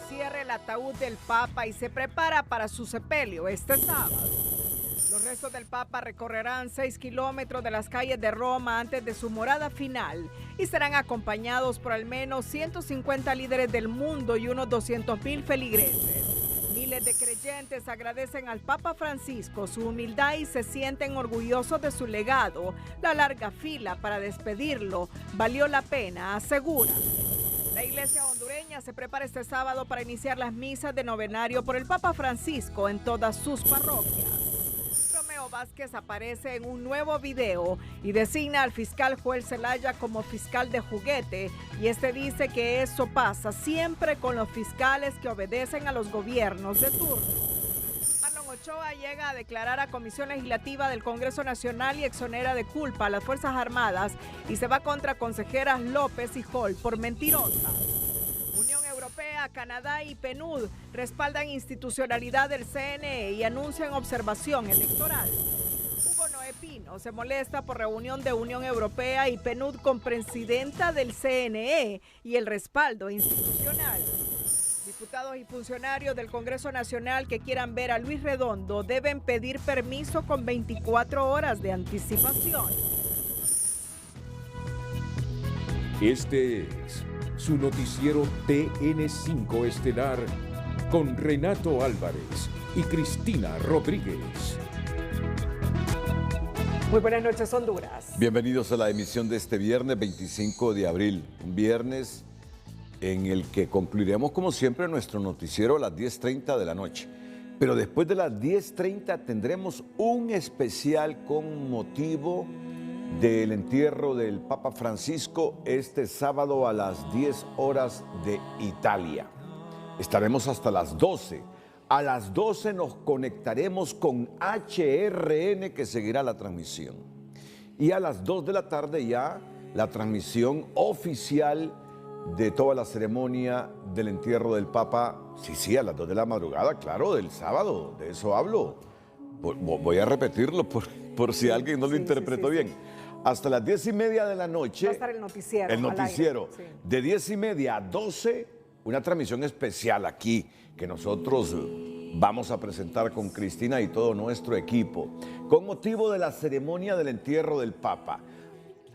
cierra el ataúd del Papa y se prepara para su sepelio este sábado. Los restos del Papa recorrerán 6 kilómetros de las calles de Roma antes de su morada final y serán acompañados por al menos 150 líderes del mundo y unos 200,000 feligreses. Miles de creyentes agradecen al Papa Francisco su humildad y se sienten orgullosos de su legado. La larga fila para despedirlo valió la pena, asegura. La iglesia hondureña se prepara este sábado para iniciar las misas de novenario por el Papa Francisco en todas sus parroquias. Romeo Vázquez aparece en un nuevo video y designa al fiscal Joel Zelaya como fiscal de juguete, y este dice que eso pasa siempre con los fiscales que obedecen a los gobiernos de turno. Marlon Ochoa llega a declarar a Comisión Legislativa del Congreso Nacional y exonera de culpa a las Fuerzas Armadas y se va contra consejeras López y Hall por mentirosas. Unión Europea, Canadá y PNUD respaldan institucionalidad del CNE y anuncian observación electoral. Hugo Noé Pino se molesta por reunión de Unión Europea y PNUD con presidenta del CNE y el respaldo institucional. Diputados y funcionarios del Congreso Nacional que quieran ver a Luis Redondo deben pedir permiso con 24 horas de anticipación. Este es su noticiero TN5 Estelar con Renato Álvarez y Cristina Rodríguez. Muy buenas noches, Honduras. Bienvenidos a la emisión de este viernes 25 de abril, un viernes en el que concluiremos como siempre nuestro noticiero a las 10:30 de la noche. Pero después de las 10:30 tendremos un especial con motivo del entierro del Papa Francisco este sábado a las 10 horas de Italia. Estaremos hasta las 12. A las 12 nos conectaremos con HRN que seguirá la transmisión. Y a las 2 de la tarde ya la transmisión oficial de toda la ceremonia del entierro del Papa. Sí, a las 2 de la madrugada, claro, del sábado, de eso hablo. Voy a repetirlo por si alguien no lo interpretó bien. Hasta las 10:30 de la noche. Va a estar el noticiero. El noticiero. Al aire, sí. De 10:30 a 12, una transmisión especial aquí que nosotros vamos a presentar con Cristina y todo nuestro equipo, con motivo de la ceremonia del entierro del Papa.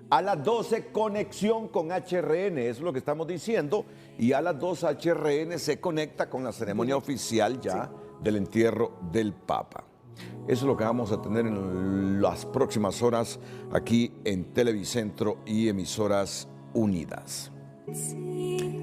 A las 12, conexión con HRN, eso es lo que estamos diciendo, y a las 2 HRN se conecta con la ceremonia oficial ya del entierro del Papa. Eso es lo que vamos a tener en las próximas horas aquí en Televicentro y Emisoras Unidas.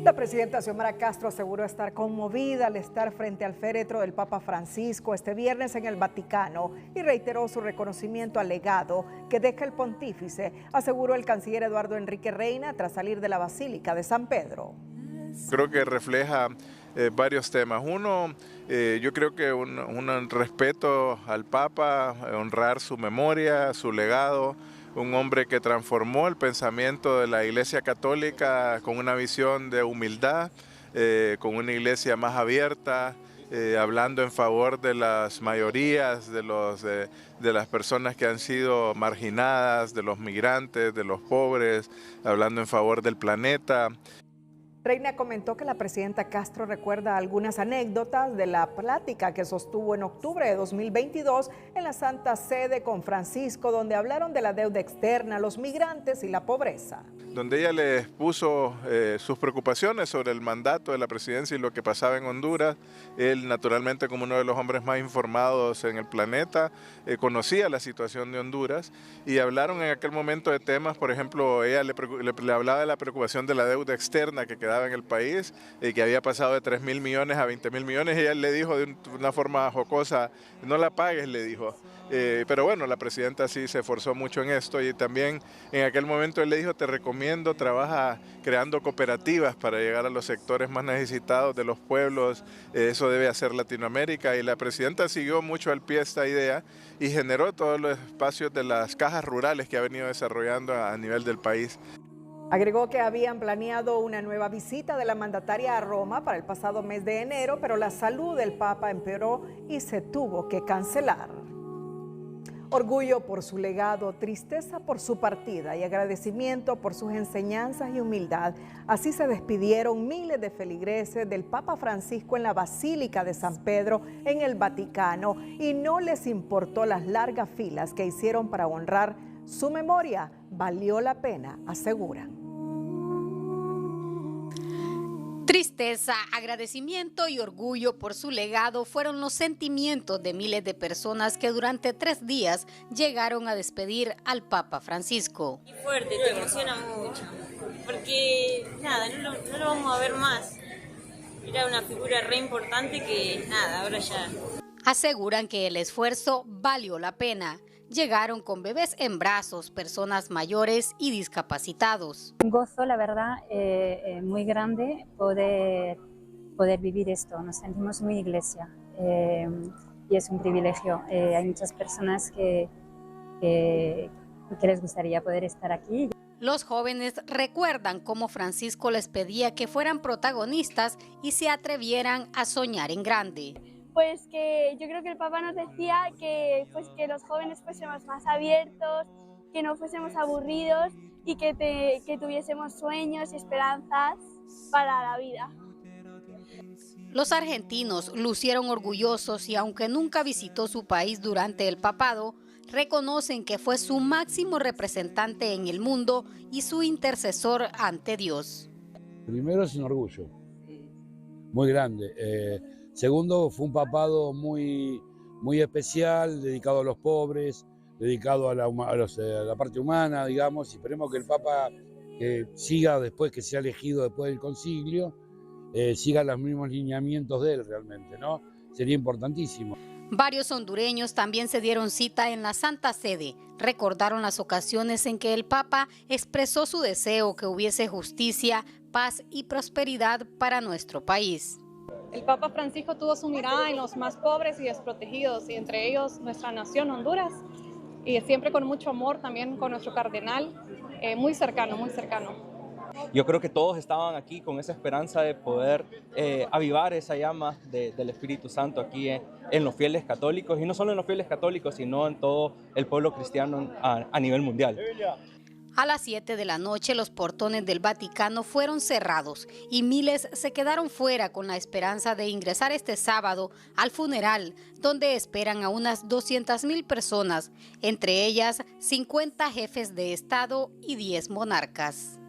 La presidenta Xiomara Castro aseguró estar conmovida al estar frente al féretro del Papa Francisco este viernes en el Vaticano y reiteró su reconocimiento al legado que deja el pontífice, aseguró el canciller Eduardo Enrique Reina tras salir de la Basílica de San Pedro. Creo que refleja varios temas. Uno, yo creo que un respeto al Papa, honrar su memoria, su legado. Un hombre que transformó el pensamiento de la Iglesia Católica con una visión de humildad, con una iglesia más abierta, hablando en favor de las mayorías, de las personas que han sido marginadas, de los migrantes, de los pobres, hablando en favor del planeta. Reina comentó que la presidenta Castro recuerda algunas anécdotas de la plática que sostuvo en octubre de 2022 en la Santa Sede con Francisco, donde hablaron de la deuda externa, los migrantes y la pobreza. Donde ella les puso sus preocupaciones sobre el mandato de la presidencia y lo que pasaba en Honduras. Él, naturalmente, como uno de los hombres más informados en el planeta, conocía la situación de Honduras y hablaron en aquel momento de temas, por ejemplo, ella le hablaba de la preocupación de la deuda externa que quedaba en el país, que había pasado de 3.000 millones a 20.000 millones, y ella le dijo de una forma jocosa, no la pagues, le dijo. Pero bueno, la presidenta sí se esforzó mucho en esto y también en aquel momento él le dijo, te recomiendo, trabaja creando cooperativas para llegar a los sectores más necesitados de los pueblos, eso debe hacer Latinoamérica, y la presidenta siguió mucho al pie esta idea y generó todos los espacios de las cajas rurales que ha venido desarrollando a nivel del país. Agregó que habían planeado una nueva visita de la mandataria a Roma para el pasado mes de enero, pero la salud del Papa empeoró y se tuvo que cancelar. Orgullo por su legado, tristeza por su partida y agradecimiento por sus enseñanzas y humildad. Así se despidieron miles de feligreses del Papa Francisco en la Basílica de San Pedro en el Vaticano y no les importó las largas filas que hicieron para honrar su memoria. Valió la pena, aseguran. Tristeza, agradecimiento y orgullo por su legado fueron los sentimientos de miles de personas que durante 3 días llegaron a despedir al Papa Francisco. Y fuerte, te emociona mucho, porque nada, no lo vamos a ver más. Era una figura re importante que nada, ahora ya. Aseguran que el esfuerzo valió la pena. Llegaron con bebés en brazos, personas mayores y discapacitados. Un gozo, la verdad, muy grande poder vivir esto. Nos sentimos muy iglesia y es un privilegio. Hay muchas personas que les gustaría poder estar aquí. Los jóvenes recuerdan cómo Francisco les pedía que fueran protagonistas y se atrevieran a soñar en grande. Pues que yo creo que el Papa nos decía que los jóvenes fuésemos más abiertos, que no fuésemos aburridos y que tuviésemos sueños y esperanzas para la vida. Los argentinos lucieron orgullosos y aunque nunca visitó su país durante el papado, reconocen que fue su máximo representante en el mundo y su intercesor ante Dios. Primero es un orgullo muy grande. Segundo, fue un papado muy especial, dedicado a los pobres, dedicado a la parte humana, digamos. Y esperemos que el Papa siga, después que sea elegido después del concilio, siga los mismos lineamientos de él realmente, ¿no? Sería importantísimo. Varios hondureños también se dieron cita en la Santa Sede. Recordaron las ocasiones en que el Papa expresó su deseo que hubiese justicia, paz y prosperidad para nuestro país. El Papa Francisco tuvo su mirada en los más pobres y desprotegidos, y entre ellos nuestra nación, Honduras, y siempre con mucho amor también con nuestro cardenal, muy cercano, muy cercano. Yo creo que todos estaban aquí con esa esperanza de poder avivar esa llama del Espíritu Santo aquí en los fieles católicos, y no solo en los fieles católicos, sino en todo el pueblo cristiano a nivel mundial. A las 7 de la noche los portones del Vaticano fueron cerrados y miles se quedaron fuera con la esperanza de ingresar este sábado al funeral, donde esperan a unas 200,000 personas, entre ellas 50 jefes de Estado y 10 monarcas.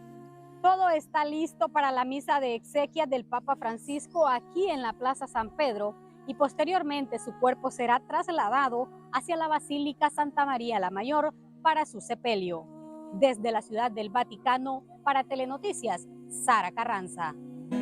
Todo está listo para la misa de exequias del Papa Francisco aquí en la Plaza San Pedro y posteriormente su cuerpo será trasladado hacia la Basílica Santa María la Mayor para su sepelio. Desde la Ciudad del Vaticano, para Telenoticias, Sara Carranza.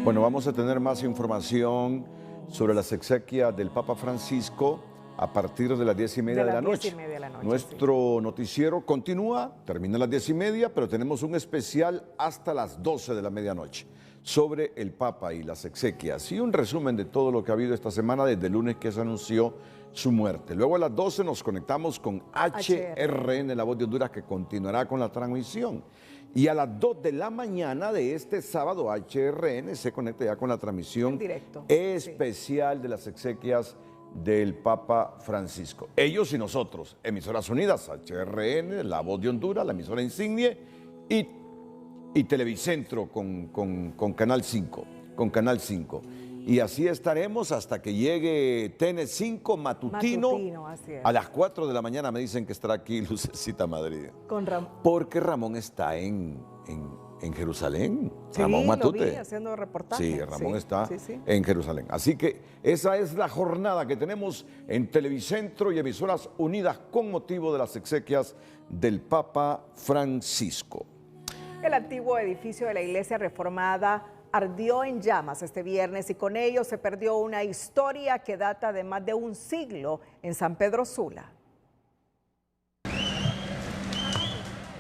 Bueno, vamos a tener más información sobre las exequias del Papa Francisco a partir de las 10:30 de la noche. Nuestro noticiero continúa, termina a las 10:30, pero tenemos un especial hasta las 12 de la medianoche sobre el Papa y las exequias y un resumen de todo lo que ha habido esta semana desde el lunes que se anunció su muerte. Luego a las 12 nos conectamos con HRN, La Voz de Honduras, que continuará con la transmisión. Y a las 2 de la mañana de este sábado, HRN se conecta ya con la transmisión especial de las exequias del Papa Francisco. Ellos y nosotros, emisoras unidas, HRN, La Voz de Honduras, la emisora insignia, y Televicentro con Canal 5. Y así estaremos hasta que llegue TN5 matutino a las 4 de la mañana. Me dicen que estará aquí Lucecita Madrid. Con Ramón. Porque Ramón está en Jerusalén. Sí, Ramón Matute. lo vi haciendo reportaje. Sí, Ramón está en Jerusalén. Así que esa es la jornada que tenemos en Televicentro y emisoras unidas con motivo de las exequias del Papa Francisco. El antiguo edificio de la Iglesia Reformada ardió en llamas este viernes y con ello se perdió una historia que data de más de un siglo en San Pedro Sula.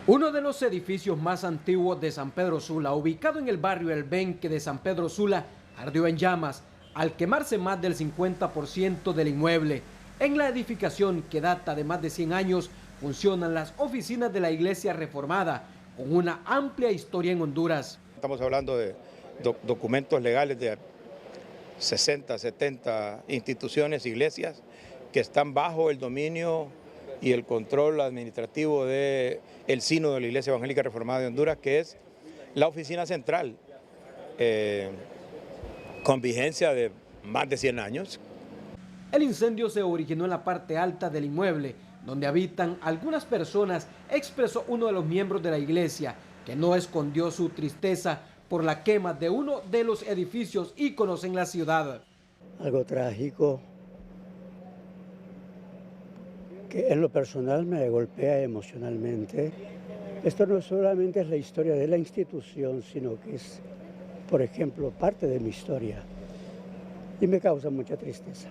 Uno de los edificios más antiguos de San Pedro Sula, ubicado en el barrio El Benque de San Pedro Sula, ardió en llamas al quemarse más del 50% del inmueble. En la edificación, que data de más de 100 años, funcionan las oficinas de la Iglesia Reformada, con una amplia historia en Honduras. Estamos hablando de documentos legales de 60, 70 instituciones, iglesias, que están bajo el dominio y el control administrativo del Sínodo de la Iglesia Evangélica Reformada de Honduras, que es la oficina central, con vigencia de más de 100 años. El incendio se originó en la parte alta del inmueble, donde habitan algunas personas, expresó uno de los miembros de la iglesia, que no escondió su tristeza por la quema de uno de los edificios íconos en la ciudad. Algo trágico que en lo personal me golpea emocionalmente. Esto no solamente es la historia de la institución, sino que es, por ejemplo, parte de mi historia y me causa mucha tristeza.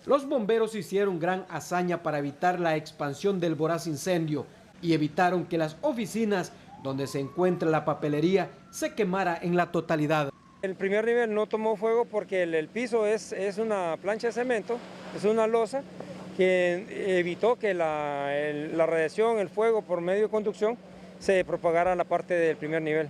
Los bomberos hicieron gran hazaña para evitar la expansión del voraz incendio y evitaron que las oficinas donde se encuentra la papelería se quemara en la totalidad. El primer nivel no tomó fuego porque el piso es una plancha de cemento, es una losa que evitó que la radiación, el fuego por medio de conducción se propagara a la parte del primer nivel.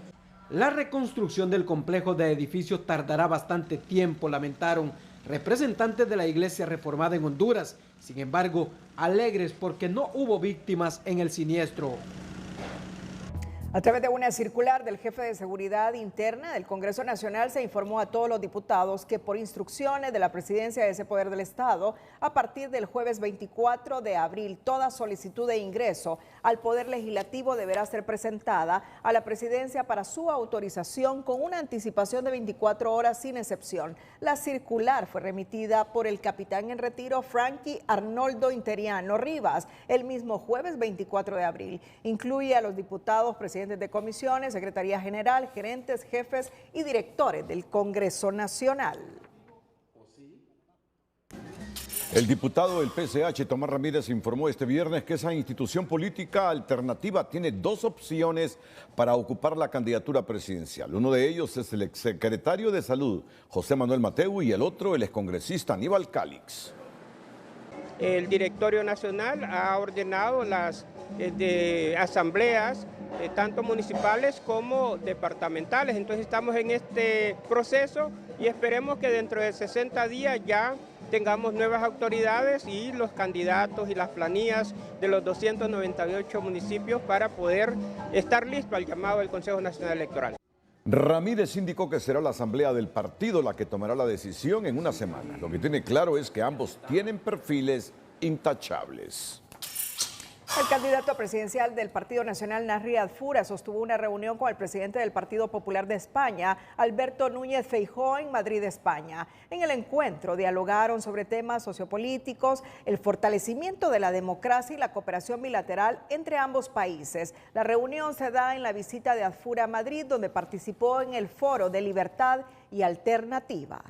La reconstrucción del complejo de edificios tardará bastante tiempo, lamentaron representantes de la Iglesia Reformada en Honduras. Sin embargo, alegres porque no hubo víctimas en el siniestro. A través de una circular del jefe de Seguridad Interna del Congreso Nacional se informó a todos los diputados que por instrucciones de la Presidencia de ese Poder del Estado, a partir del jueves 24 de abril, toda solicitud de ingreso al Poder Legislativo deberá ser presentada a la Presidencia para su autorización con una anticipación de 24 horas sin excepción. La circular fue remitida por el capitán en retiro Frankie Arnoldo Interiano Rivas el mismo jueves 24 de abril. Incluye a los diputados presidentes de comisiones, Secretaría General, gerentes, jefes y directores del Congreso Nacional. El diputado del PCH, Tomás Ramírez, informó este viernes que esa institución política alternativa tiene dos opciones para ocupar la candidatura presidencial. Uno de ellos es el exsecretario de Salud, José Manuel Mateu, y el otro, el excongresista Aníbal Calix. El Directorio Nacional ha ordenado las asambleas, tanto municipales como departamentales. Entonces estamos en este proceso y esperemos que dentro de 60 días ya tengamos nuevas autoridades y los candidatos y las planillas de los 298 municipios para poder estar listos al llamado del Consejo Nacional Electoral. Ramírez indicó que será la asamblea del partido la que tomará la decisión en una semana. Lo que tiene claro es que ambos tienen perfiles intachables. El candidato presidencial del Partido Nacional, Nasri Adfura, sostuvo una reunión con el presidente del Partido Popular de España, Alberto Núñez Feijóo, en Madrid, España. En el encuentro dialogaron sobre temas sociopolíticos, el fortalecimiento de la democracia y la cooperación bilateral entre ambos países. La reunión se da en la visita de Adfura a Madrid, donde participó en el Foro de Libertad y Alternativa.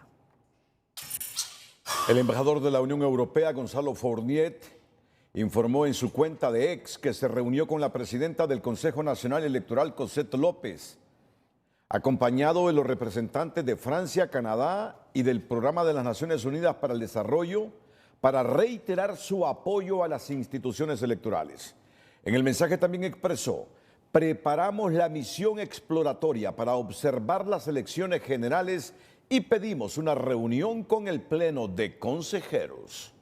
El embajador de la Unión Europea, Gonzalo Fournier, informó en su cuenta de X que se reunió con la presidenta del Consejo Nacional Electoral, Cosette López, acompañado de los representantes de Francia, Canadá y del Programa de las Naciones Unidas para el Desarrollo, para reiterar su apoyo a las instituciones electorales. En el mensaje también expresó: preparamos la misión exploratoria para observar las elecciones generales y pedimos una reunión con el Pleno de Consejeros.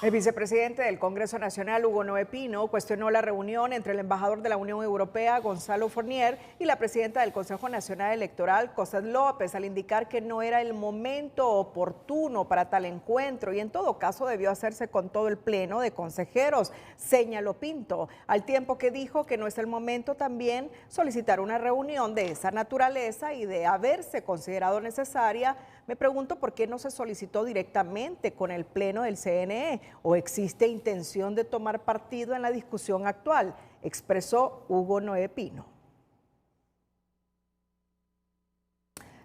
El vicepresidente del Congreso Nacional, Hugo Noé Pino, cuestionó la reunión entre el embajador de la Unión Europea, Gonzalo Fournier, y la presidenta del Consejo Nacional Electoral, Cosette López, al indicar que no era el momento oportuno para tal encuentro y en todo caso debió hacerse con todo el pleno de consejeros, señaló Pinto, al tiempo que dijo que no es el momento también solicitar una reunión de esa naturaleza y de haberse considerado necesaria. Me pregunto por qué no se solicitó directamente con el pleno del CNE o existe intención de tomar partido en la discusión actual, expresó Hugo Noé Pino.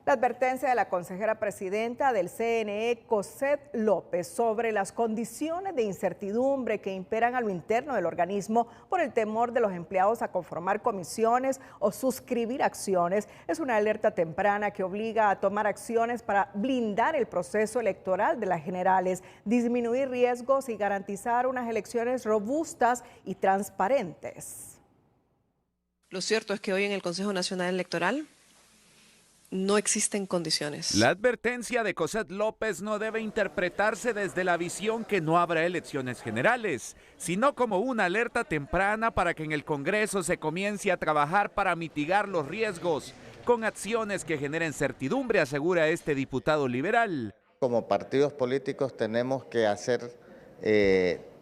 La advertencia de la consejera presidenta del CNE, Cosette López, sobre las condiciones de incertidumbre que imperan a lo interno del organismo por el temor de los empleados a conformar comisiones o suscribir acciones, es una alerta temprana que obliga a tomar acciones para blindar el proceso electoral de las generales, disminuir riesgos y garantizar unas elecciones robustas y transparentes. Lo cierto es que hoy en el Consejo Nacional Electoral no existen condiciones. La advertencia de Cosette López no debe interpretarse desde la visión que no habrá elecciones generales, sino como una alerta temprana para que en el Congreso se comience a trabajar para mitigar los riesgos con acciones que generen certidumbre, asegura este diputado liberal. Como partidos políticos tenemos que hacer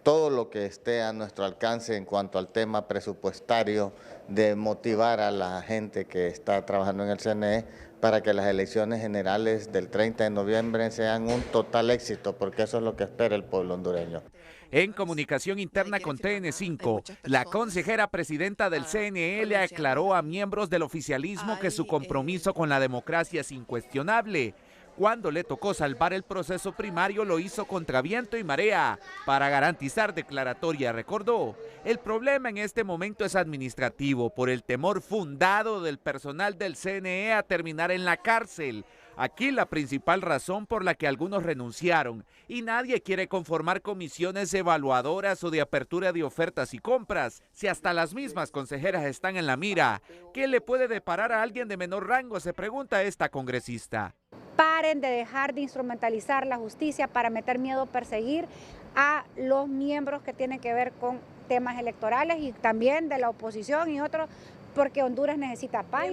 todo lo que esté a nuestro alcance en cuanto al tema presupuestario, de motivar a la gente que está trabajando en el CNE para que las elecciones generales del 30 de noviembre sean un total éxito, porque eso es lo que espera el pueblo hondureño. En comunicación interna con TN5, la consejera presidenta del CNE le aclaró a miembros del oficialismo que su compromiso con la democracia es incuestionable. Cuando le tocó salvar el proceso primario, lo hizo contra viento y marea para garantizar declaratoria, recordó. El problema en este momento es administrativo, por el temor fundado del personal del CNE a terminar en la cárcel. Aquí la principal razón por la que algunos renunciaron, y nadie quiere conformar comisiones evaluadoras o de apertura de ofertas y compras, si hasta las mismas consejeras están en la mira. ¿Qué le puede deparar a alguien de menor rango?, se pregunta esta congresista. Paren de dejar de instrumentalizar la justicia para meter miedo, perseguir a los miembros que tienen que ver con temas electorales y también de la oposición y otros, porque Honduras necesita paz.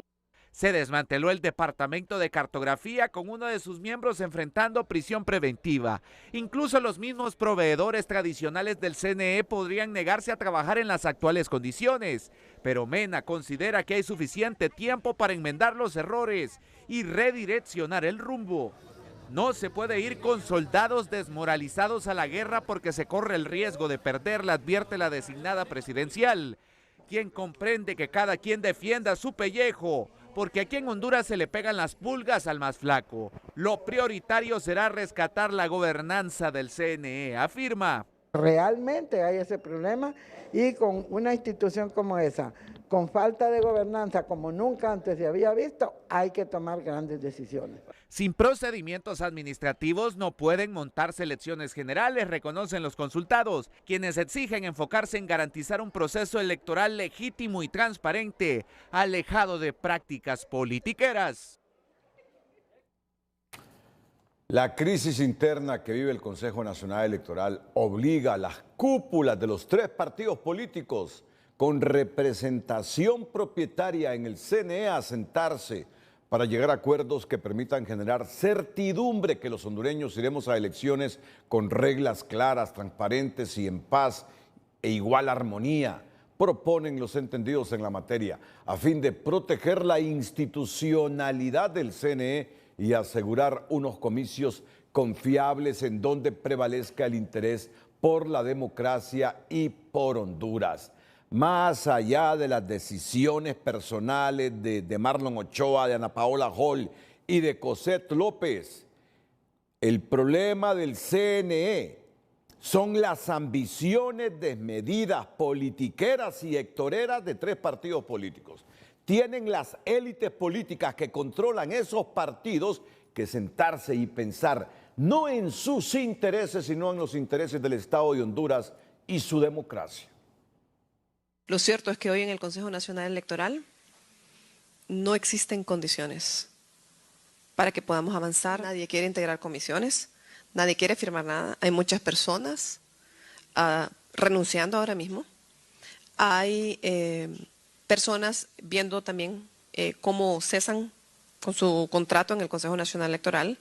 Se desmanteló el Departamento de Cartografía con uno de sus miembros enfrentando prisión preventiva. Incluso los mismos proveedores tradicionales del CNE podrían negarse a trabajar en las actuales condiciones. Pero Mena considera que hay suficiente tiempo para enmendar los errores y redireccionar el rumbo. No se puede ir con soldados desmoralizados a la guerra porque se corre el riesgo de perderla, advierte la designada presidencial, quien comprende que cada quien defienda su pellejo, porque aquí en Honduras se le pegan las pulgas al más flaco. Lo prioritario será rescatar la gobernanza del CNE, afirma. Realmente hay ese problema y con una institución como esa, con falta de gobernanza como nunca antes se había visto, hay que tomar grandes decisiones. Sin procedimientos administrativos no pueden montarse elecciones generales, reconocen los consultados, quienes exigen enfocarse en garantizar un proceso electoral legítimo y transparente, alejado de prácticas politiqueras. La crisis interna que vive el Consejo Nacional Electoral obliga a las cúpulas de los 3 partidos políticos con representación propietaria en el CNE a sentarse para llegar a acuerdos que permitan generar certidumbre que los hondureños iremos a elecciones con reglas claras, transparentes y en paz e igual armonía, proponen los entendidos en la materia, a fin de proteger la institucionalidad del CNE y asegurar unos comicios confiables en donde prevalezca el interés por la democracia y por Honduras. Más allá de las decisiones personales de Marlon Ochoa, de Ana Paola Hall y de Cosette López, el problema del CNE son las ambiciones desmedidas, politiqueras y hectoreras de 3 partidos políticos. Tienen las élites políticas que controlan esos partidos que sentarse y pensar no en sus intereses, sino en los intereses del Estado de Honduras y su democracia. Lo cierto es que hoy en el Consejo Nacional Electoral no existen condiciones para que podamos avanzar. Nadie quiere integrar comisiones, nadie quiere firmar nada. Hay muchas personas renunciando ahora mismo. Hay personas viendo también cómo cesan con su contrato en el Consejo Nacional Electoral.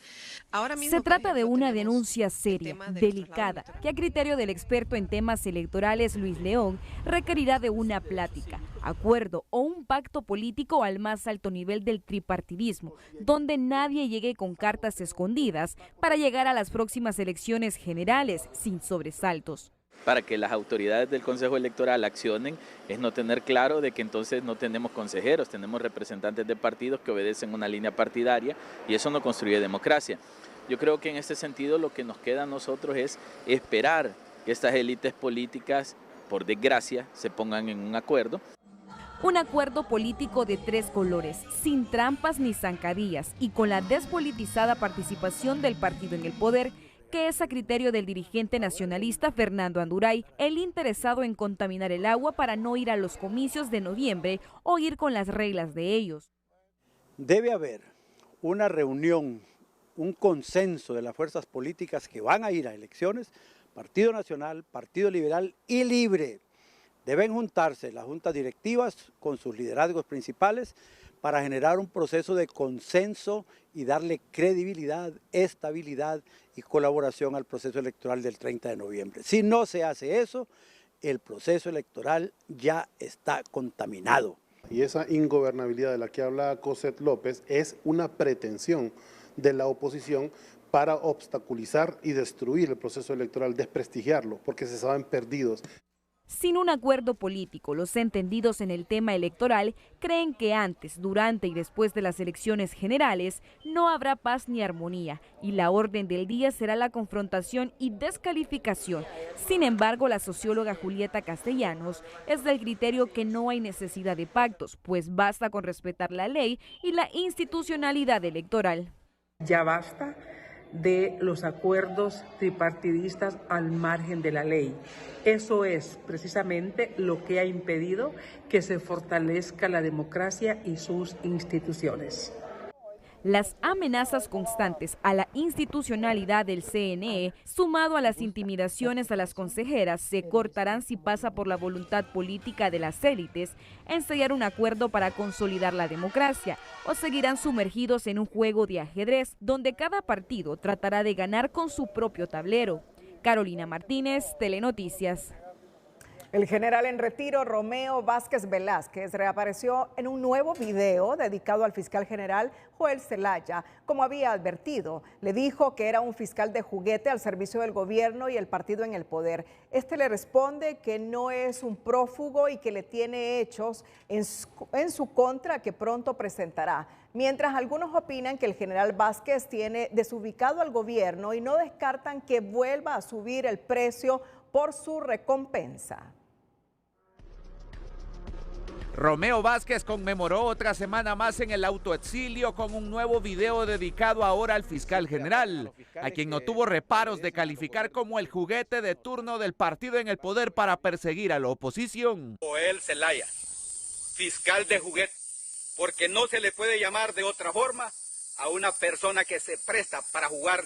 Se trata de una denuncia seria, delicada, que a criterio del experto en temas electorales Luis León requerirá de una plática, acuerdo o un pacto político al más alto nivel del tripartidismo, donde nadie llegue con cartas escondidas para llegar a las próximas elecciones generales sin sobresaltos. Para que las autoridades del Consejo Electoral accionen es no tener claro de que entonces no tenemos consejeros, tenemos representantes de partidos que obedecen una línea partidaria y eso no construye democracia. Yo creo que en este sentido lo que nos queda a nosotros es esperar que estas élites políticas, por desgracia, se pongan en un acuerdo. Un acuerdo político de 3 colores, sin trampas ni zancadillas y con la despolitizada participación del partido en el poder, que es a criterio del dirigente nacionalista Fernando Anduray, el interesado en contaminar el agua para no ir a los comicios de noviembre o ir con las reglas de ellos. Debe haber una reunión, un consenso de las fuerzas políticas que van a ir a elecciones, Partido Nacional, Partido Liberal y Libre. Deben juntarse las juntas directivas con sus liderazgos principales para generar un proceso de consenso y darle credibilidad, estabilidad y colaboración al proceso electoral del 30 de noviembre. Si no se hace eso, el proceso electoral ya está contaminado. Y esa ingobernabilidad de la que habla Coset López es una pretensión de la oposición para obstaculizar y destruir el proceso electoral, desprestigiarlo, porque se saben perdidos. Sin un acuerdo político, los entendidos en el tema electoral creen que antes, durante y después de las elecciones generales no habrá paz ni armonía y la orden del día será la confrontación y descalificación. Sin embargo, la socióloga Julieta Castellanos es del criterio que no hay necesidad de pactos, pues basta con respetar la ley y la institucionalidad electoral. Ya basta de los acuerdos tripartidistas al margen de la ley. Eso es precisamente lo que ha impedido que se fortalezca la democracia y sus instituciones. Las amenazas constantes a la institucionalidad del CNE, sumado a las intimidaciones a las consejeras, se cortarán si pasa por la voluntad política de las élites en sellar un acuerdo para consolidar la democracia, o seguirán sumergidos en un juego de ajedrez donde cada partido tratará de ganar con su propio tablero. Carolina Martínez, Telenoticias. El general en retiro, Romeo Vázquez Velázquez, reapareció en un nuevo video dedicado al fiscal general Joel Zelaya. Como había advertido, le dijo que era un fiscal de juguete al servicio del gobierno y el partido en el poder. Este le responde que no es un prófugo y que le tiene hechos en su contra que pronto presentará. Mientras algunos opinan que el general Vázquez tiene desubicado al gobierno y no descartan que vuelva a subir el precio por su recompensa. Romeo Vázquez conmemoró otra semana más en el autoexilio con un nuevo video dedicado ahora al fiscal general, a quien no tuvo reparos de calificar como el juguete de turno del partido en el poder para perseguir a la oposición. Joel Zelaya, fiscal de juguete, porque no se le puede llamar de otra forma a una persona que se presta para jugar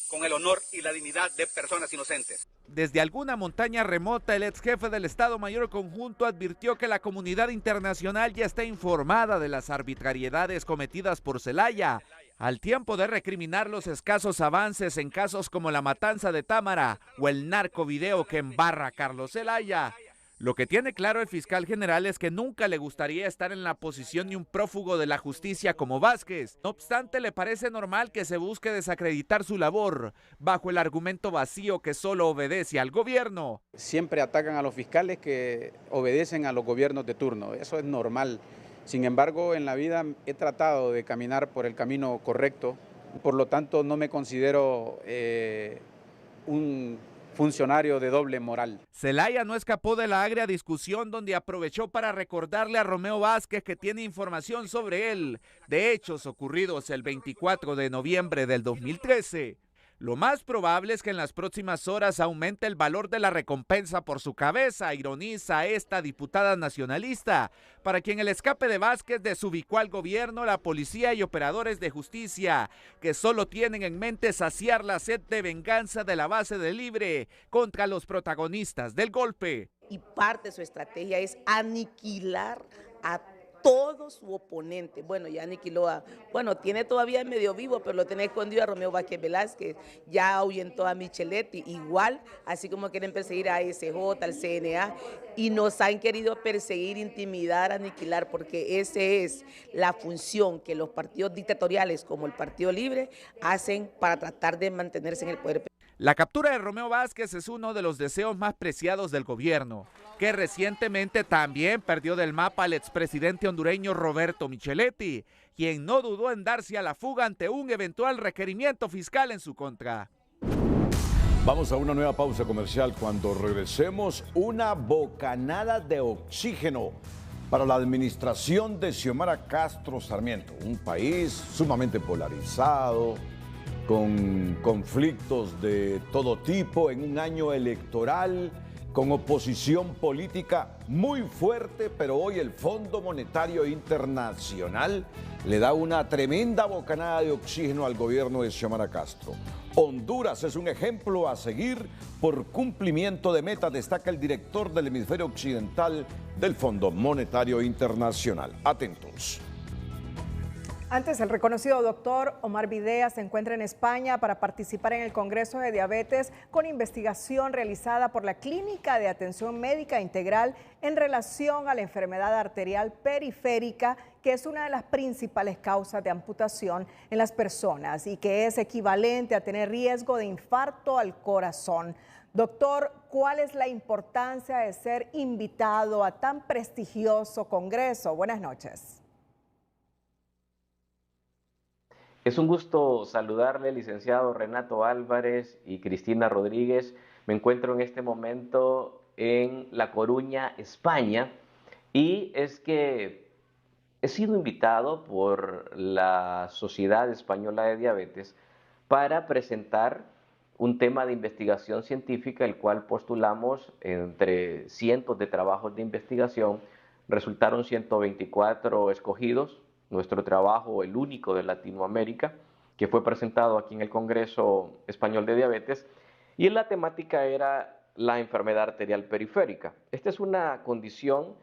con el honor y la dignidad de personas inocentes. Desde alguna montaña remota, el ex jefe del Estado Mayor Conjunto advirtió que la comunidad internacional ya está informada de las arbitrariedades cometidas por Zelaya, al tiempo de recriminar los escasos avances en casos como la matanza de Támara o el narcovideo que embarra a Carlos Zelaya. Lo que tiene claro el fiscal general es que nunca le gustaría estar en la posición de un prófugo de la justicia como Vázquez. No obstante, le parece normal que se busque desacreditar su labor bajo el argumento vacío que solo obedece al gobierno. Siempre atacan a los fiscales que obedecen a los gobiernos de turno. Eso es normal. Sin embargo, en la vida he tratado de caminar por el camino correcto. Por lo tanto, no me considero un funcionario de doble moral. Zelaya no escapó de la agria discusión donde aprovechó para recordarle a Romeo Vázquez que tiene información sobre él, de hechos ocurridos el 24 de noviembre del 2013. Lo más probable es que en las próximas horas aumente el valor de la recompensa por su cabeza, ironiza esta diputada nacionalista, para quien el escape de Vázquez desubicó al gobierno, la policía y operadores de justicia, que solo tienen en mente saciar la sed de venganza de la base de Libre contra los protagonistas del golpe. Y parte de su estrategia es aniquilar a todo su oponente. Bueno, ya aniquiló tiene todavía medio vivo, pero lo tiene escondido a Romeo Vázquez Velázquez, ya ahuyentó a Micheletti, igual, así como quieren perseguir a SJ, al CNA, y nos han querido perseguir, intimidar, aniquilar, porque esa es la función que los partidos dictatoriales como el Partido Libre hacen para tratar de mantenerse en el poder. La captura de Romeo Vázquez es uno de los deseos más preciados del gobierno, que recientemente también perdió del mapa al expresidente hondureño Roberto Micheletti, quien no dudó en darse a la fuga ante un eventual requerimiento fiscal en su contra. Vamos a una nueva pausa comercial. Cuando regresemos, una bocanada de oxígeno para la administración de Xiomara Castro Sarmiento, un país sumamente polarizado, con conflictos de todo tipo, en un año electoral, con oposición política muy fuerte, pero hoy el Fondo Monetario Internacional le da una tremenda bocanada de oxígeno al gobierno de Xiomara Castro. Honduras es un ejemplo a seguir por cumplimiento de metas, destaca el director del hemisferio occidental del Fondo Monetario Internacional. Atentos. Antes, el reconocido doctor Omar Videa se encuentra en España para participar en el Congreso de Diabetes con investigación realizada por la Clínica de Atención Médica Integral en relación a la enfermedad arterial periférica, que es una de las principales causas de amputación en las personas y que es equivalente a tener riesgo de infarto al corazón. Doctor, ¿cuál es la importancia de ser invitado a tan prestigioso congreso? Buenas noches. Es un gusto saludarle, licenciado Renato Álvarez y Cristina Rodríguez. Me encuentro en este momento en La Coruña, España, y es que he sido invitado por la Sociedad Española de Diabetes para presentar un tema de investigación científica, el cual postulamos entre cientos de trabajos de investigación. Resultaron 124 escogidos. Nuestro trabajo, el único de Latinoamérica, que fue presentado aquí en el Congreso Español de Diabetes, y la temática era la enfermedad arterial periférica. Esta es una condición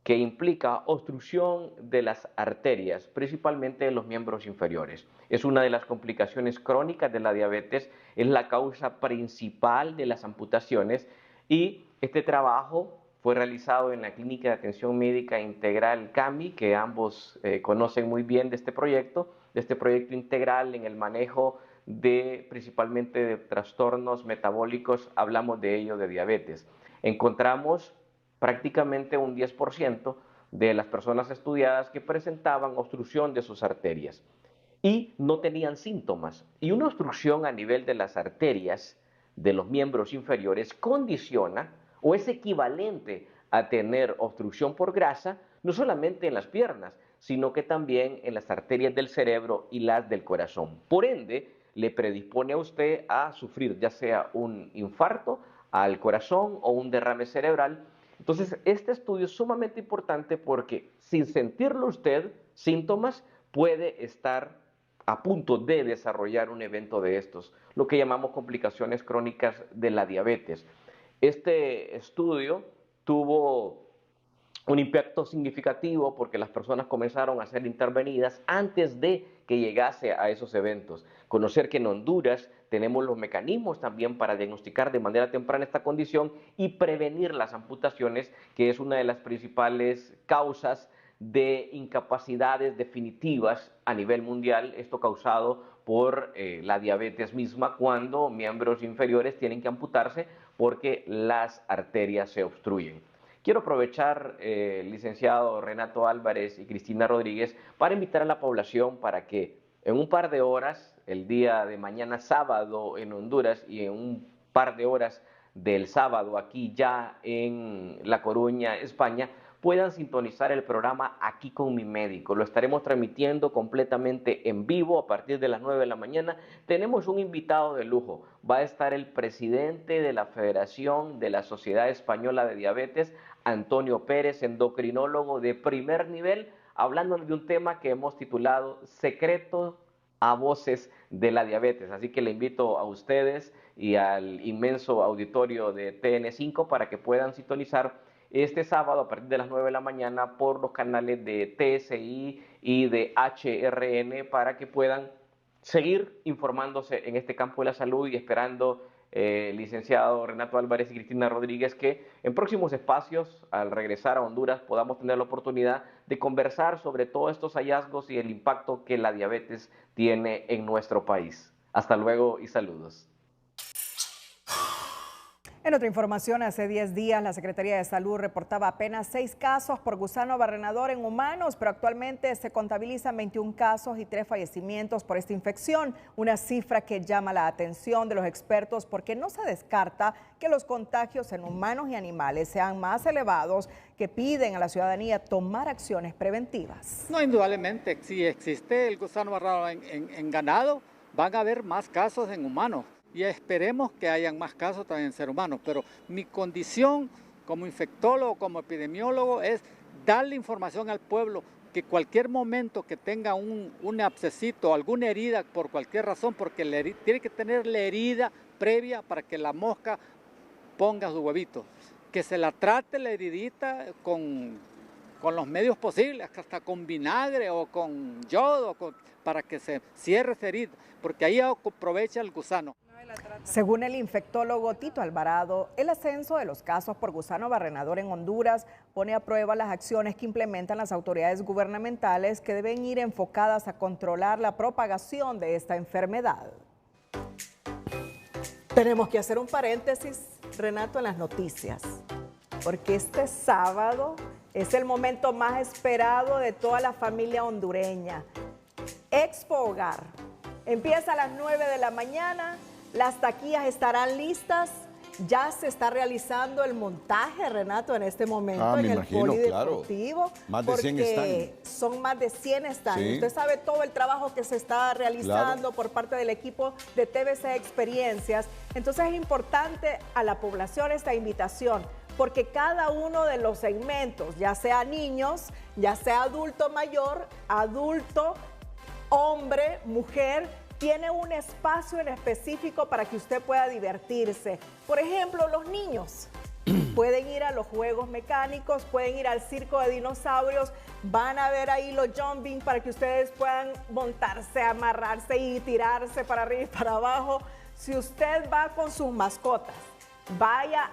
que implica obstrucción de las arterias, principalmente de los miembros inferiores. Es una de las complicaciones crónicas de la diabetes, es la causa principal de las amputaciones, y este trabajo fue realizado en la Clínica de Atención Médica Integral CAMI, que ambos conocen muy bien de este proyecto integral en el manejo de principalmente de trastornos metabólicos, hablamos de ello de diabetes. Encontramos prácticamente un 10% de las personas estudiadas que presentaban obstrucción de sus arterias y no tenían síntomas. Y una obstrucción a nivel de las arterias de los miembros inferiores condiciona o es equivalente a tener obstrucción por grasa, no solamente en las piernas, sino que también en las arterias del cerebro y las del corazón. Por ende, le predispone a usted a sufrir ya sea un infarto al corazón o un derrame cerebral. Entonces, este estudio es sumamente importante porque sin sentirlo usted, síntomas, puede estar a punto de desarrollar un evento de estos, lo que llamamos complicaciones crónicas de la diabetes. Este estudio tuvo un impacto significativo porque las personas comenzaron a ser intervenidas antes de que llegase a esos eventos. Conocer que en Honduras tenemos los mecanismos también para diagnosticar de manera temprana esta condición y prevenir las amputaciones, que es una de las principales causas de incapacidades definitivas a nivel mundial, esto causado por la diabetes misma, cuando miembros inferiores tienen que amputarse porque las arterias se obstruyen. Quiero aprovechar, licenciado Renato Álvarez y Cristina Rodríguez, para invitar a la población para que en un par de horas, el día de mañana sábado en Honduras y en un par de horas del sábado aquí ya en La Coruña, España, puedan sintonizar el programa Aquí con mi médico. Lo estaremos transmitiendo completamente en vivo a partir de las 9 de la mañana. Tenemos un invitado de lujo. Va a estar el presidente de la Federación de la Sociedad Española de Diabetes, Antonio Pérez, endocrinólogo de primer nivel, hablando de un tema que hemos titulado Secreto a voces de la diabetes. Así que le invito a ustedes y al inmenso auditorio de TN5 para que puedan sintonizar este sábado a partir de las 9 de la mañana por los canales de TSI y de HRN para que puedan seguir informándose en este campo de la salud y esperando, licenciado Renato Álvarez y Cristina Rodríguez, que en próximos espacios, al regresar a Honduras, podamos tener la oportunidad de conversar sobre todos estos hallazgos y el impacto que la diabetes tiene en nuestro país. Hasta luego y saludos. En otra información, hace 10 días la Secretaría de Salud reportaba apenas 6 casos por gusano barrenador en humanos, pero actualmente se contabilizan 21 casos y 3 fallecimientos por esta infección, una cifra que llama la atención de los expertos porque no se descarta que los contagios en humanos y animales sean más elevados, que piden a la ciudadanía tomar acciones preventivas. No, indudablemente, si existe el gusano barrenador en ganado, van a haber más casos en humanos. y esperemos que hayan más casos también en seres humanos. Pero mi condición como infectólogo, como epidemiólogo, es darle información al pueblo que cualquier momento que tenga un abscesito, alguna herida por cualquier razón, porque tiene que tener la herida previa para que la mosca ponga su huevito, que se la trate la heridita con los medios posibles, hasta con vinagre o con yodo, para que se cierre esa herida, porque ahí aprovecha el gusano. Según el infectólogo Tito Alvarado, el ascenso de los casos por gusano barrenador en Honduras pone a prueba las acciones que implementan las autoridades gubernamentales que deben ir enfocadas a controlar la propagación de esta enfermedad. Tenemos que hacer un paréntesis, Renato, en las noticias, porque este sábado es el momento más esperado de toda la familia hondureña. Expo Hogar empieza a las 9 de la mañana. Las taquillas estarán listas, ya se está realizando el montaje, Renato, en este momento en el polideportivo. Claro. Más de 100 stands. Son más de 100 stands. Sí. Usted sabe todo el trabajo que se está realizando por parte del equipo de TVC Experiencias. Entonces es importante a la población esta invitación, porque cada uno de los segmentos, ya sea niños, ya sea adulto mayor, adulto, hombre, mujer, tiene un espacio en específico para que usted pueda divertirse. Por ejemplo, los niños pueden ir a los juegos mecánicos, pueden ir al circo de dinosaurios, van a ver ahí los jumping para que ustedes puedan montarse, amarrarse y tirarse para arriba y para abajo. Si usted va con sus mascotas, vaya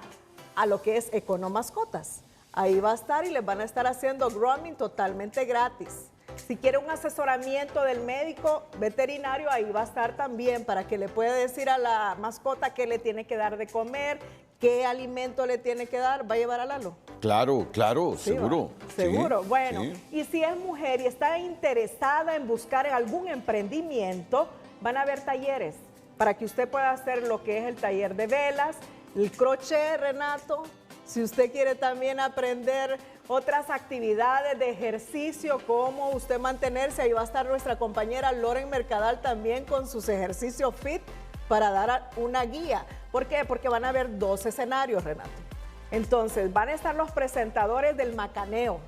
a lo que es Economascotas. Ahí va a estar y les van a estar haciendo grooming totalmente gratis. Si quiere un asesoramiento del médico veterinario, ahí va a estar también para que le pueda decir a la mascota qué le tiene que dar de comer, qué alimento le tiene que dar. ¿Va a llevar a Lalo? Claro, claro, sí, seguro. Seguro, sí, bueno. Sí. Y si es mujer y está interesada en buscar algún emprendimiento, van a haber talleres para que usted pueda hacer lo que es el taller de velas, el crochet, Renato. Si usted quiere también aprender otras actividades de ejercicio, cómo usted mantenerse, ahí va a estar nuestra compañera Loren Mercadal también con sus ejercicios fit para dar una guía. ¿Por qué? Porque van a haber 2 escenarios, Renato. Entonces, van a estar los presentadores del Macaneo,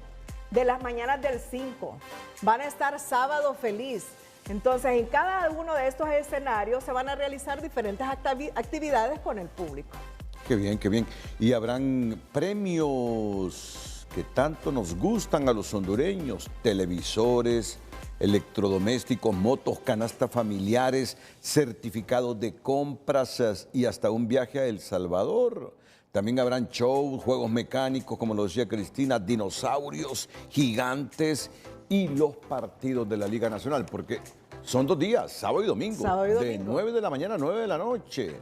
de las mañanas del 5, van a estar Sábado Feliz. Entonces, en cada uno de estos escenarios se van a realizar diferentes actividades con el público. Qué bien, qué bien. Y habrán premios que tanto nos gustan a los hondureños: televisores, electrodomésticos, motos, canastas familiares, certificados de compras y hasta un viaje a El Salvador. También habrán shows, juegos mecánicos, como lo decía Cristina, dinosaurios, gigantes y los partidos de la Liga Nacional, porque son 2 días, sábado y domingo, de 9 de la mañana a 9 de la noche.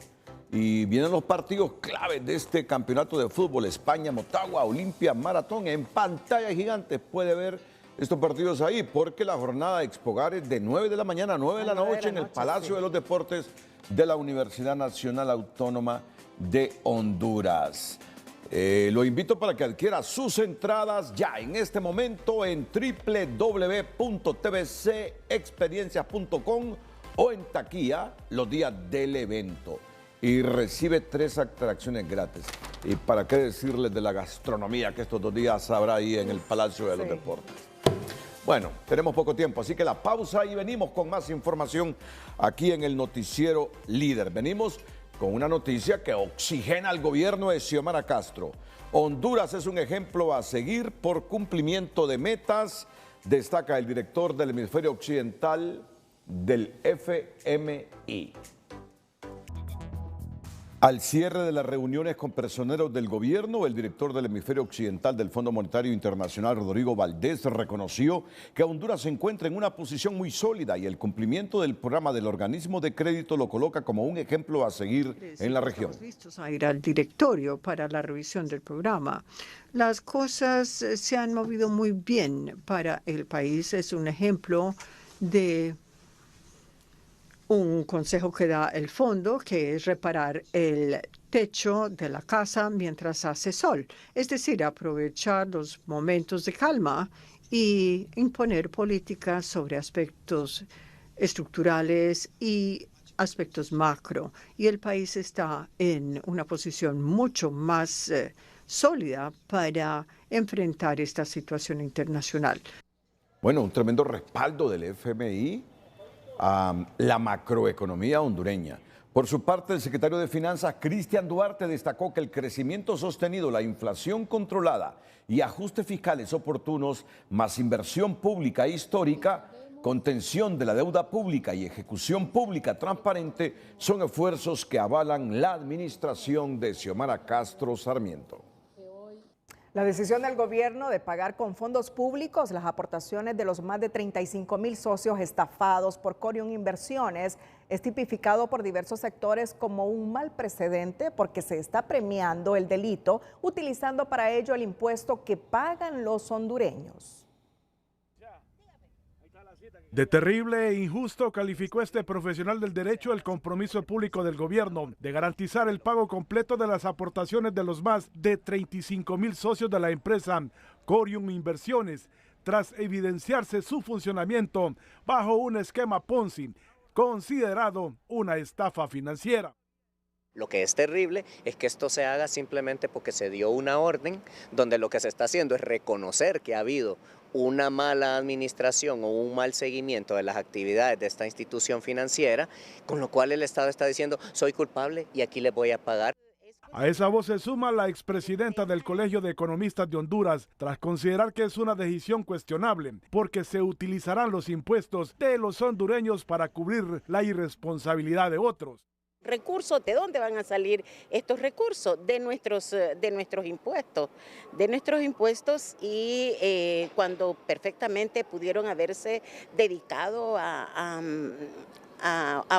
Y vienen los partidos claves de este campeonato de fútbol: España, Motagua, Olimpia, Maratón. En pantalla gigante puede ver estos partidos ahí, porque la jornada de Expo Hogar es de 9 de la mañana a 9 de la noche en el Palacio de los Deportes de la Universidad Nacional Autónoma de Honduras. Lo invito para que adquiera sus entradas ya en este momento en www.tvcexperiencias.com o en taquilla los días del evento. Y recibe 3 atracciones gratis. Y para qué decirles de la gastronomía que estos 2 días habrá ahí en el Palacio de los Deportes. Bueno, tenemos poco tiempo, así que la pausa y venimos con más información aquí en el Noticiero Líder. Venimos con una noticia que oxigena al gobierno de Xiomara Castro. Honduras es un ejemplo a seguir por cumplimiento de metas, destaca el director del Hemisferio Occidental del FMI. Al cierre de las reuniones con personeros del gobierno, el director del Hemisferio Occidental del Fondo Monetario Internacional, Rodrigo Valdés, reconoció que Honduras se encuentra en una posición muy sólida y el cumplimiento del programa del organismo de crédito lo coloca como un ejemplo a seguir en la región. Estamos listos a ir al directorio para la revisión del programa. Las cosas se han movido muy bien para el país. Es un ejemplo de un consejo que da el fondo, que es reparar el techo de la casa mientras hace sol, es decir, aprovechar los momentos de calma y imponer políticas sobre aspectos estructurales y aspectos macro y el país está en una posición mucho más sólida para enfrentar esta situación internacional. Bueno, un tremendo respaldo del FMI a la macroeconomía hondureña. Por su parte, el secretario de Finanzas, Cristian Duarte, destacó que el crecimiento sostenido, la inflación controlada y ajustes fiscales oportunos, más inversión pública histórica, contención de la deuda pública y ejecución pública transparente son esfuerzos que avalan la administración de Xiomara Castro Sarmiento. La decisión del gobierno de pagar con fondos públicos las aportaciones de los más de 35,000 socios estafados por Corium Inversiones es tipificado por diversos sectores como un mal precedente porque se está premiando el delito utilizando para ello el impuesto que pagan los hondureños. De terrible e injusto calificó este profesional del derecho el compromiso público del gobierno de garantizar el pago completo de las aportaciones de los más de 35,000 socios de la empresa Corium Inversiones, tras evidenciarse su funcionamiento bajo un esquema Ponzi, considerado una estafa financiera. Lo que es terrible es que esto se haga simplemente porque se dio una orden donde lo que se está haciendo es reconocer que ha habido una mala administración o un mal seguimiento de las actividades de esta institución financiera, con lo cual el Estado está diciendo, soy culpable y aquí les voy a pagar. A esa voz se suma la expresidenta del Colegio de Economistas de Honduras, tras considerar que es una decisión cuestionable, porque se utilizarán los impuestos de los hondureños para cubrir la irresponsabilidad de otros. Recursos, ¿de dónde van a salir estos recursos? De nuestros impuestos y cuando perfectamente pudieron haberse dedicado a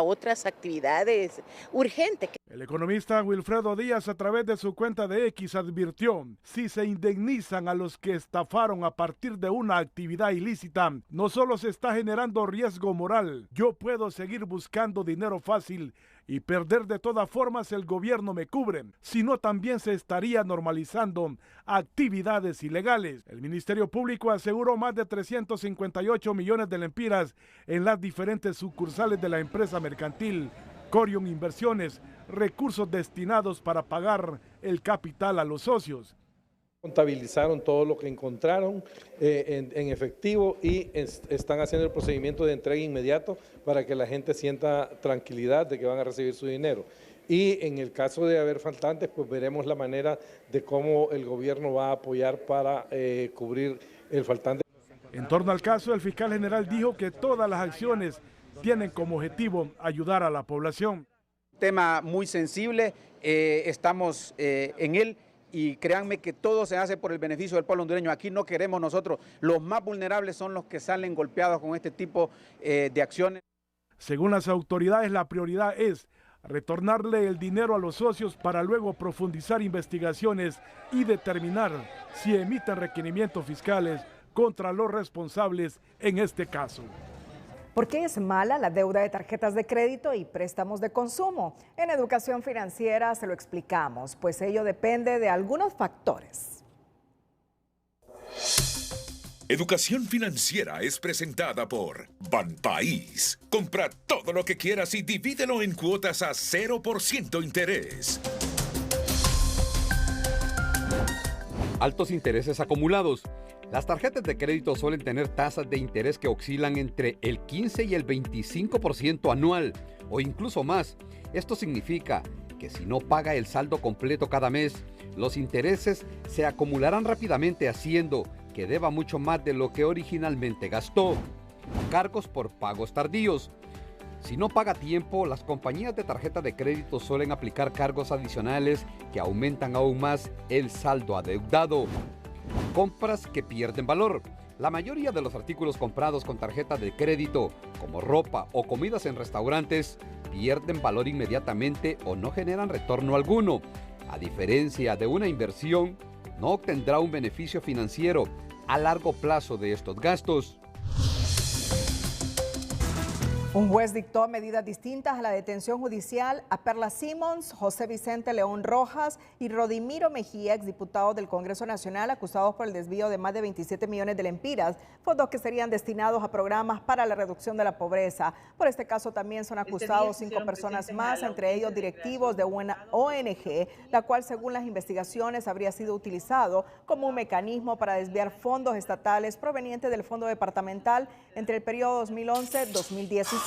otras actividades urgentes. El economista Wilfredo Díaz, a través de su cuenta de X, advirtió: si se indemnizan a los que estafaron a partir de una actividad ilícita, no solo se está generando riesgo moral, yo puedo seguir buscando dinero fácil y perder de todas formas el gobierno me cubre, sino también se estaría normalizando actividades ilegales. El Ministerio Público aseguró más de 358 millones de lempiras en las diferentes sucursales de la empresa mercantil Corium Inversiones, recursos destinados para pagar el capital a los socios. Contabilizaron todo lo que encontraron en efectivo y están haciendo el procedimiento de entrega inmediato para que la gente sienta tranquilidad de que van a recibir su dinero. Y en el caso de haber faltantes, pues veremos la manera de cómo el gobierno va a apoyar para cubrir el faltante. En torno al caso, el fiscal general dijo que todas las acciones tienen como objetivo ayudar a la población. Tema muy sensible, estamos en él. Y créanme que todo se hace por el beneficio del pueblo hondureño. Aquí no queremos nosotros, los más vulnerables son los que salen golpeados con este tipo de acciones. Según las autoridades, la prioridad es retornarle el dinero a los socios para luego profundizar investigaciones y determinar si emiten requerimientos fiscales contra los responsables en este caso. ¿Por qué es mala la deuda de tarjetas de crédito y préstamos de consumo? En Educación Financiera se lo explicamos, pues ello depende de algunos factores. Educación Financiera es presentada por Banpaís. Compra todo lo que quieras y divídelo en cuotas a 0% interés. Altos intereses acumulados. Las tarjetas de crédito suelen tener tasas de interés que oscilan entre el 15 y el 25% anual o incluso más. Esto significa que si no paga el saldo completo cada mes, los intereses se acumularán rápidamente, haciendo que deba mucho más de lo que originalmente gastó. Cargos por pagos tardíos. Si no paga a tiempo, las compañías de tarjeta de crédito suelen aplicar cargos adicionales que aumentan aún más el saldo adeudado. Compras que pierden valor. La mayoría de los artículos comprados con tarjeta de crédito, como ropa o comidas en restaurantes, pierden valor inmediatamente o no generan retorno alguno. A diferencia de una inversión, no obtendrá un beneficio financiero a largo plazo de estos gastos. Un juez dictó medidas distintas a la detención judicial a Perla Simons, José Vicente León Rojas y Rodimiro Mejía, exdiputados del Congreso Nacional, acusados por el desvío de más de 27 millones de lempiras, fondos que serían destinados a programas para la reducción de la pobreza. Por este caso también son acusados 5 personas más, entre ellos directivos de una ONG, la cual según las investigaciones habría sido utilizado como un mecanismo para desviar fondos estatales provenientes del Fondo Departamental entre el periodo 2011-2017.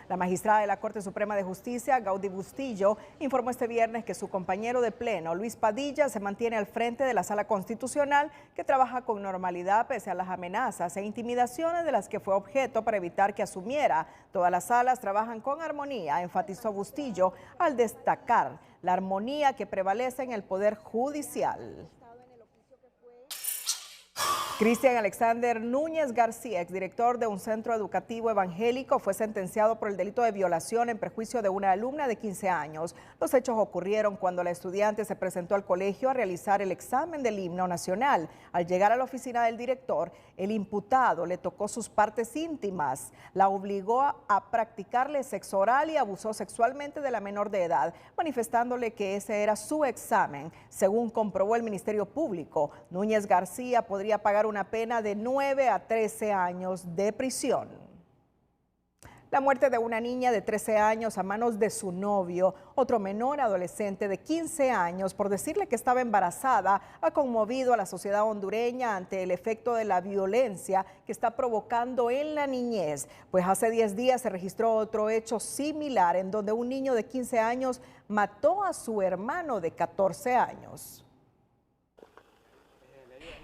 La magistrada de la Corte Suprema de Justicia, Gaudí Bustillo, informó este viernes que su compañero de pleno, Luis Padilla, se mantiene al frente de la Sala Constitucional, que trabaja con normalidad pese a las amenazas e intimidaciones de las que fue objeto para evitar que asumiera. Todas las salas trabajan con armonía, enfatizó Bustillo al destacar la armonía que prevalece en el Poder Judicial. Cristian Alexander Núñez García, exdirector de un centro educativo evangélico, fue sentenciado por el delito de violación en perjuicio de una alumna de 15 años. Los hechos ocurrieron cuando la estudiante se presentó al colegio a realizar el examen del himno nacional. Al llegar a la oficina del director, el imputado le tocó sus partes íntimas, la obligó a practicarle sexo oral y abusó sexualmente de la menor de edad, manifestándole que ese era su examen. Según comprobó el Ministerio Público, Núñez García podría pagar una pena de 9 a 13 años de prisión. La muerte de una niña de 13 años a manos de su novio, otro menor adolescente de 15 años, por decirle que estaba embarazada, ha conmovido a la sociedad hondureña ante el efecto de la violencia que está provocando en la niñez. Pues hace 10 días se registró otro hecho similar en donde un niño de 15 años mató a su hermano de 14 años.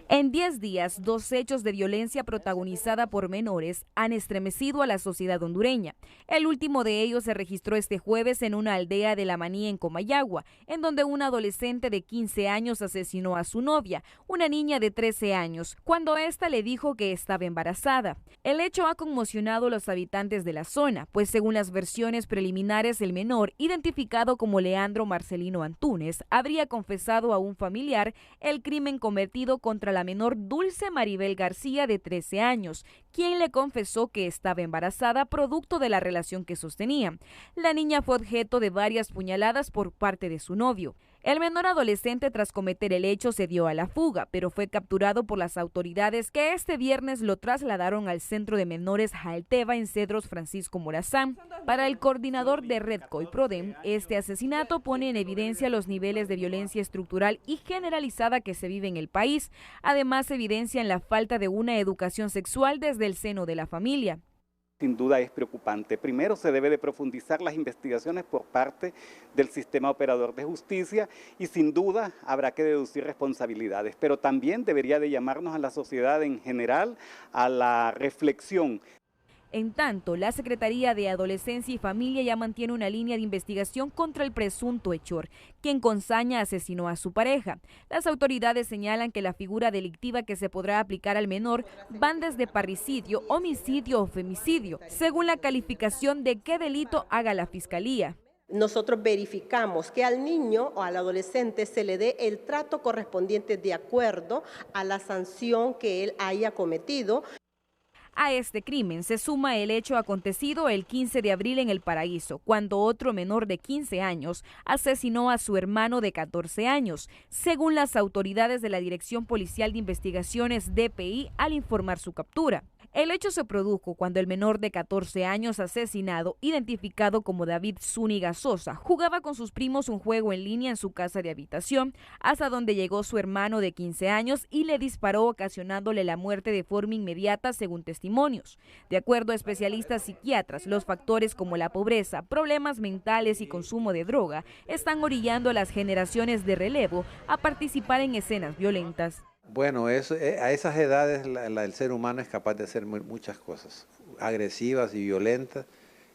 En 10 días, 2 hechos de violencia protagonizada por menores han estremecido a la sociedad hondureña. El último de ellos se registró este jueves en una aldea de La Manía, en Comayagua, en donde un adolescente de 15 años asesinó a su novia, una niña de 13 años, cuando ésta le dijo que estaba embarazada. El hecho ha conmocionado a los habitantes de la zona, pues según las versiones preliminares, el menor, identificado como Leandro Marcelino Antúnez, habría confesado a un familiar el crimen cometido contra la menor Dulce Maribel García, de 13 años, quien le confesó que estaba embarazada producto de la relación que sostenía. La niña fue objeto de varias puñaladas por parte de su novio. El menor adolescente, tras cometer el hecho, se dio a la fuga, pero fue capturado por las autoridades, que este viernes lo trasladaron al centro de menores Jalteva en Cedros Francisco Morazán. Para el coordinador de Redco y Prodem, este asesinato pone en evidencia los niveles de violencia estructural y generalizada que se vive en el país. Además, evidencian la falta de una educación sexual desde el seno de la familia. Sin duda es preocupante. Primero, se debe de profundizar las investigaciones por parte del sistema operador de justicia y sin duda habrá que deducir responsabilidades, pero también debería de llamarnos a la sociedad en general a la reflexión. En tanto, la Secretaría de Adolescencia y Familia ya mantiene una línea de investigación contra el presunto hechor, quien con saña asesinó a su pareja. Las autoridades señalan que la figura delictiva que se podrá aplicar al menor van desde parricidio, homicidio o femicidio, según la calificación de qué delito haga la Fiscalía. Nosotros verificamos que al niño o al adolescente se le dé el trato correspondiente de acuerdo a la sanción que él haya cometido. A este crimen se suma el hecho acontecido el 15 de abril en El Paraíso, cuando otro menor de 15 años asesinó a su hermano de 14 años, según las autoridades de la Dirección Policial de Investigaciones DPI al informar su captura. El hecho se produjo cuando el menor de 14 años asesinado, identificado como David Zúñiga Sosa, jugaba con sus primos un juego en línea en su casa de habitación, hasta donde llegó su hermano de 15 años y le disparó, ocasionándole la muerte de forma inmediata, según testimonios. De acuerdo a especialistas psiquiatras, los factores como la pobreza, problemas mentales y consumo de droga están orillando a las generaciones de relevo a participar en escenas violentas. Bueno, a esas edades el ser humano es capaz de hacer muchas cosas, agresivas y violentas,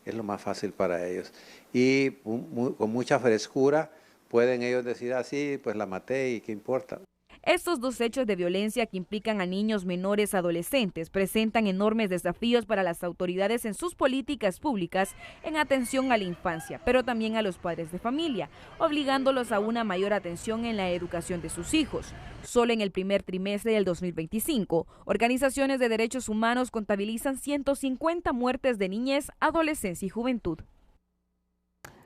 es lo más fácil para ellos. Y con mucha frescura pueden ellos decir así, pues la maté y qué importa. Estos dos hechos de violencia que implican a niños menores adolescentes presentan enormes desafíos para las autoridades en sus políticas públicas en atención a la infancia, pero también a los padres de familia, obligándolos a una mayor atención en la educación de sus hijos. Solo en el primer trimestre del 2025, organizaciones de derechos humanos contabilizan 150 muertes de niñez, adolescencia y juventud.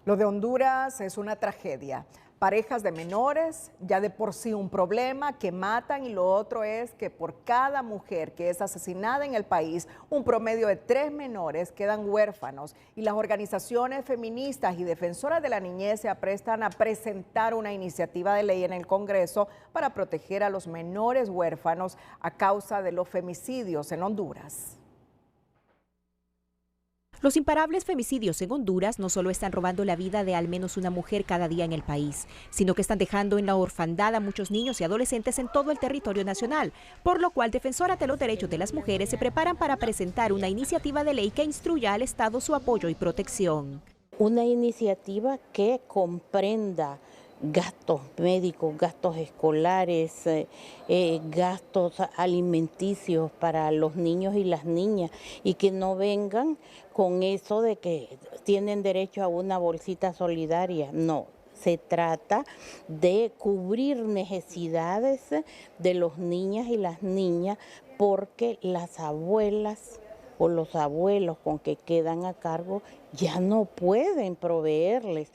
Lo de Honduras es una tragedia. Parejas de menores, ya de por sí un problema, que matan, y lo otro es que por cada mujer que es asesinada en el país, un promedio de 3 menores quedan huérfanos. Y las organizaciones feministas y defensoras de la niñez se aprestan a presentar una iniciativa de ley en el Congreso para proteger a los menores huérfanos a causa de los femicidios en Honduras. Los imparables femicidios en Honduras no solo están robando la vida de al menos una mujer cada día en el país, sino que están dejando en la orfandad a muchos niños y adolescentes en todo el territorio nacional, por lo cual defensoras de los derechos de las mujeres se preparan para presentar una iniciativa de ley que instruya al Estado su apoyo y protección. Una iniciativa que comprenda gastos médicos, gastos escolares, gastos alimenticios para los niños y las niñas, y que no vengan con eso de que tienen derecho a una bolsita solidaria. No, se trata de cubrir necesidades de los niñas y las niñas, porque las abuelas o los abuelos con que quedan a cargo ya no pueden proveerles.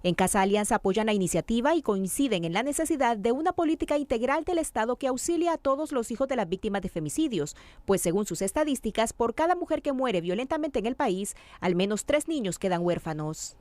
En Casa Alianza apoyan la iniciativa y coinciden en la necesidad de una política integral del Estado que auxilie a todos los hijos de las víctimas de femicidios, pues según sus estadísticas, por cada mujer que muere violentamente en el país, al menos 3 niños quedan huérfanos.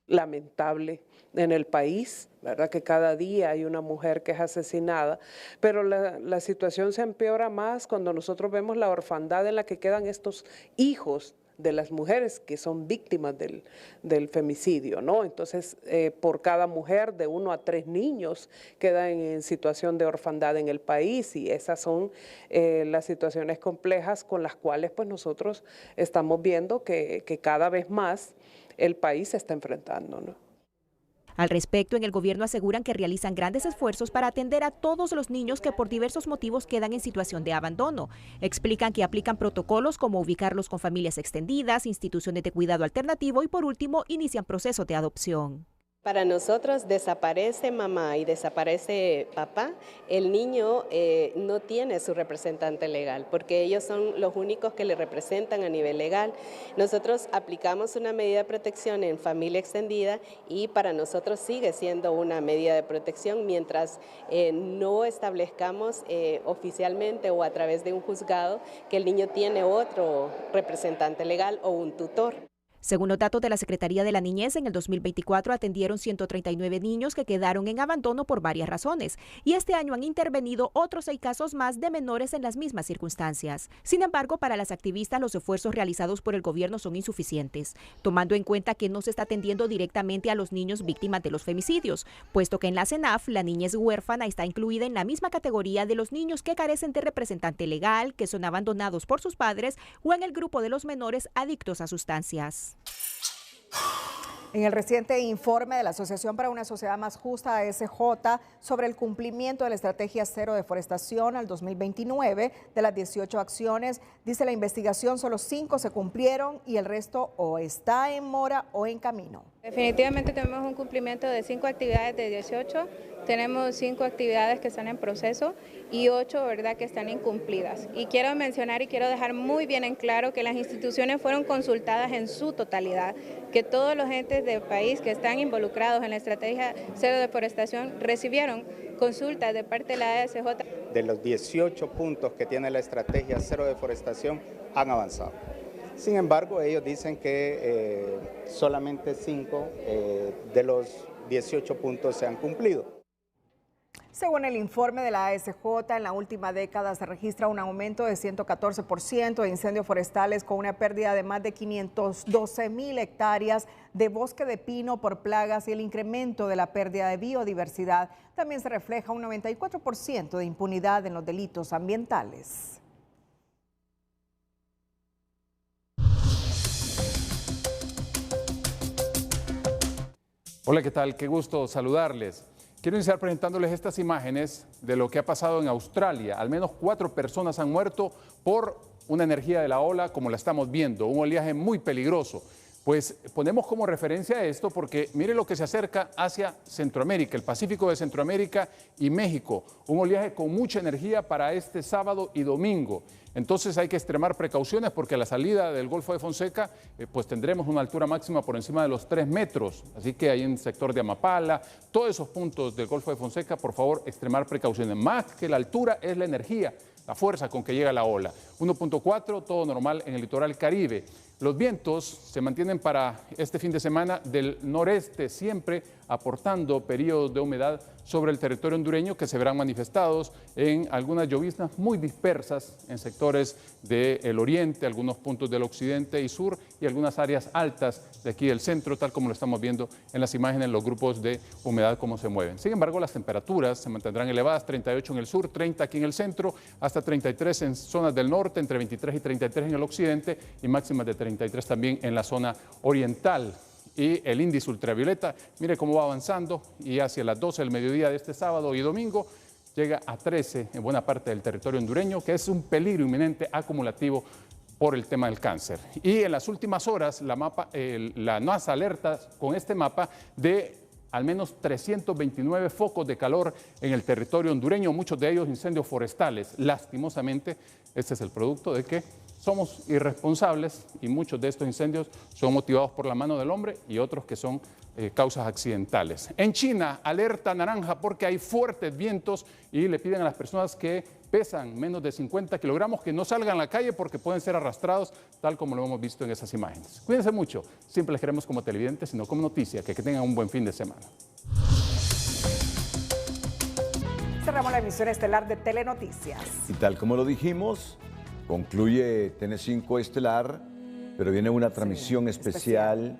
Lamentable en el país, ¿verdad? Que cada día hay una mujer que es asesinada, pero la situación se empeora más cuando nosotros vemos la orfandad en la que quedan estos hijos de las mujeres que son víctimas del femicidio, ¿no? Entonces, por cada mujer, de 1 a 3 niños quedan en situación de orfandad en el país, y esas son las situaciones complejas con las cuales pues nosotros estamos viendo que cada vez más el país se está enfrentando, ¿no? Al respecto, en el gobierno aseguran que realizan grandes esfuerzos para atender a todos los niños que por diversos motivos quedan en situación de abandono. Explican que aplican protocolos como ubicarlos con familias extendidas, instituciones de cuidado alternativo y por último inician procesos de adopción. Para nosotros desaparece mamá y desaparece papá, el niño no tiene su representante legal, porque ellos son los únicos que le representan a nivel legal. Nosotros aplicamos una medida de protección en familia extendida y para nosotros sigue siendo una medida de protección mientras no establezcamos oficialmente o a través de un juzgado que el niño tiene otro representante legal o un tutor. Según los datos de la Secretaría de la Niñez, en el 2024 atendieron 139 niños que quedaron en abandono por varias razones, y este año han intervenido otros 6 casos más de menores en las mismas circunstancias. Sin embargo, para las activistas, los esfuerzos realizados por el gobierno son insuficientes, tomando en cuenta que no se está atendiendo directamente a los niños víctimas de los femicidios, puesto que en la CENAF la niñez huérfana está incluida en la misma categoría de los niños que carecen de representante legal, que son abandonados por sus padres o en el grupo de los menores adictos a sustancias. En el reciente informe de la Asociación para una Sociedad Más Justa, ASJ, sobre el cumplimiento de la Estrategia Cero Deforestación al 2029, de las 18 acciones, dice la investigación, solo 5 se cumplieron y el resto o está en mora o en camino. Definitivamente tenemos un cumplimiento de 5 actividades de 18, tenemos 5 actividades que están en proceso y 8, ¿verdad?, que están incumplidas. Y quiero mencionar y quiero dejar muy bien en claro que las instituciones fueron consultadas en su totalidad, que todos los entes del país que están involucrados en la estrategia cero deforestación recibieron consultas de parte de la ASJ. De los 18 puntos que tiene la estrategia cero deforestación han avanzado. Sin embargo, ellos dicen que solamente 5 de los 18 puntos se han cumplido. Según el informe de la ASJ, en la última década se registra un aumento de 114% de incendios forestales con una pérdida de más de 512,000 hectáreas de bosque de pino por plagas y el incremento de la pérdida de biodiversidad. También se refleja un 94% de impunidad en los delitos ambientales. Hola, ¿qué tal? Qué gusto saludarles. Quiero iniciar presentándoles estas imágenes de lo que ha pasado en Australia. Al menos 4 personas han muerto por una energía de la ola, como la estamos viendo, un oleaje muy peligroso. Pues ponemos como referencia esto porque mire lo que se acerca hacia Centroamérica, el Pacífico de Centroamérica y México. Un oleaje con mucha energía para este sábado y domingo. Entonces hay que extremar precauciones porque a la salida del Golfo de Fonseca pues tendremos una altura máxima por encima de los 3 metros. Así que ahí en el sector de Amapala, todos esos puntos del Golfo de Fonseca, por favor, extremar precauciones. Más que la altura es la energía, la fuerza con que llega la ola. 1.4, todo normal en el litoral Caribe. Los vientos se mantienen para este fin de semana del noreste, siempre aportando periodos de humedad sobre el territorio hondureño que se verán manifestados en algunas lloviznas muy dispersas en sectores del oriente, algunos puntos del occidente y sur y algunas áreas altas de aquí del centro, tal como lo estamos viendo en las imágenes, los grupos de humedad cómo se mueven. Sin embargo, las temperaturas se mantendrán elevadas, 38 en el sur, 30 aquí en el centro, hasta 33 en zonas del norte, entre 23 y 33 en el occidente y máximas de 33 también en la zona oriental. Y el índice ultravioleta, mire cómo va avanzando y hacia las 12 del mediodía de este sábado y domingo llega a 13 en buena parte del territorio hondureño, que es un peligro inminente acumulativo por el tema del cáncer. Y en las últimas horas la NASA alerta con este mapa de al menos 329 focos de calor en el territorio hondureño, muchos de ellos incendios forestales. Lastimosamente, este es el producto de que somos irresponsables y muchos de estos incendios son motivados por la mano del hombre y otros que son causas accidentales. En China, alerta naranja porque hay fuertes vientos y le piden a las personas que pesan menos de 50 kilogramos que no salgan a la calle porque pueden ser arrastrados, tal como lo hemos visto en esas imágenes. Cuídense mucho, siempre les queremos como televidentes, sino como noticia, que tengan un buen fin de semana. Cerramos la emisión estelar de Telenoticias. Y tal como lo dijimos, concluye TN5 Estelar, pero viene una transmisión especial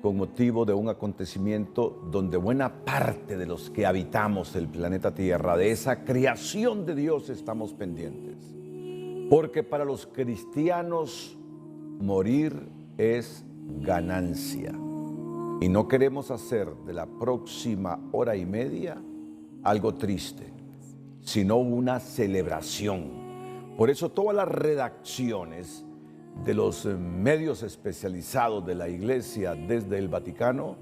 con motivo de un acontecimiento donde buena parte de los que habitamos el planeta Tierra, de esa creación de Dios, estamos pendientes. Porque para los cristianos morir es ganancia. Y no queremos hacer de la próxima hora y media algo triste, sino una celebración. Por eso todas las redacciones de los medios especializados de la Iglesia desde el Vaticano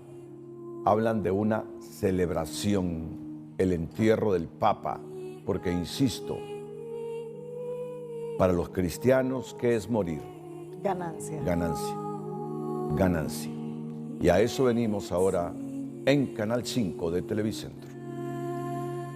hablan de una celebración, el entierro del Papa, porque insisto, para los cristianos, ¿qué es morir? Ganancia. Ganancia, ganancia. Y a eso venimos ahora en Canal 5 de Televicentro.